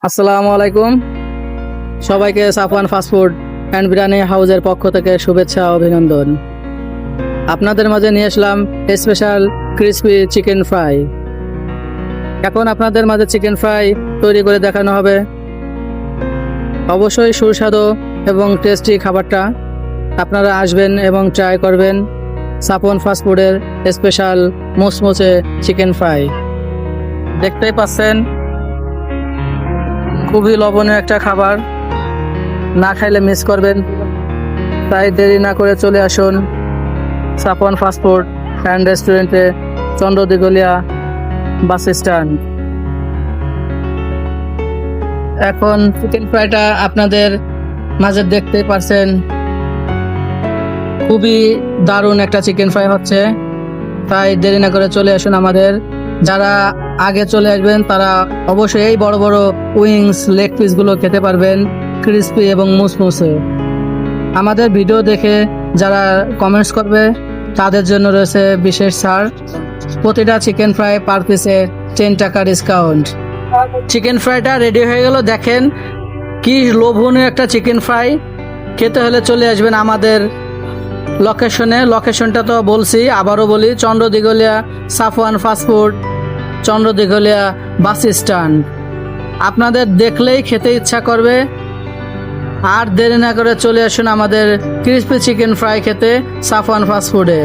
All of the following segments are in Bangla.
আসসালামু আলাইকুম। সবাইকে সাফওয়ান ফাস্টফুড অ্যান্ড বিরিয়ানি হাউসের পক্ষ থেকে শুভেচ্ছা ও অভিনন্দন। আপনাদের মাঝে নিয়ে আসলাম স্পেশাল ক্রিসপি চিকেন ফ্রাই। এখন আপনাদের মাঝে চিকেন ফ্রাই তৈরি করে দেখানো হবে। অবশ্যই সুস্বাদু এবং টেস্টি খাবারটা আপনারা আসবেন এবং ট্রাই করবেন। সাফওয়ান ফাস্টফুডের স্পেশাল মুচমুচে চিকেন ফ্রাই দেখতেই পাচ্ছেন, খুবই লবণীয় একটা খাবার, না খাইলে মিস করবেন। তাই দেরি না করে চলে আসুন সাফওয়ান ফাস্টফুড অ্যান্ড রেস্টুরেন্টে, চন্দ্রদিগলিয়া বাস স্ট্যান্ড। এখন চিকেন ফ্রাইটা আপনাদের মাঝে দেখতে পাচ্ছেন, খুবই দারুণ একটা চিকেন ফ্রাই হচ্ছে। তাই দেরি না করে চলে আসুন আমাদের। যারা আগে চলে আসবেন তারা অবশ্যই এই বড় বড় উইংস লেগ পিসগুলো খেতে পারবেন, ক্রিস্পি এবং মুসমুসে। আমাদের ভিডিও দেখে যারা কমেন্টস করবে তাদের জন্য রয়েছে বিশেষ ছাড়। প্রতিটা চিকেন ফ্রাই পার পিসে 10 টাকা ডিসকাউন্ট। চিকেন ফ্রাইটা রেডি হয়ে গেল, দেখেন কি লোভনীয় একটা চিকেন ফ্রাই। খেতে হলে চলে আসবেন আমাদের লোকেশনে। লোকেশনটা তো বলছি, আবারও বলি, চন্দ্রদিগলিয়া সাফওয়ান ফাস্টফুড, চন্দ্রদিগলিয়া বাস স্ট্যান্ড। আপনাদের দেখলেই খেতে ইচ্ছা করবে। আর দেরি না করে চলে আসুন আমাদের ক্রিসপি চিকেন ফ্রাই খেতে সাফওয়ান ফাস্টফুডে।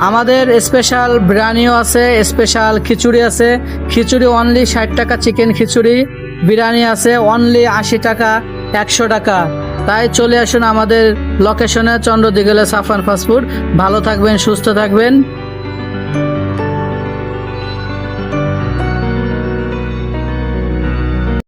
আমাদের স্পেশাল বিরিয়ানিও আছে, স্পেশাল খিচুড়ি আছে। খিচুড়ি অনলি 60 টাকা চিকেন খিচুড়ি, বিরিয়ানি আছে অনলি 80 টাকা, 100 টাকা। তাই চলে আসুন আমাদের লোকেশনে, চন্দ্রদিগলিয়া সাফওয়ান ফাস্টফুড। ভালো থাকবেন, সুস্থ থাকবেন।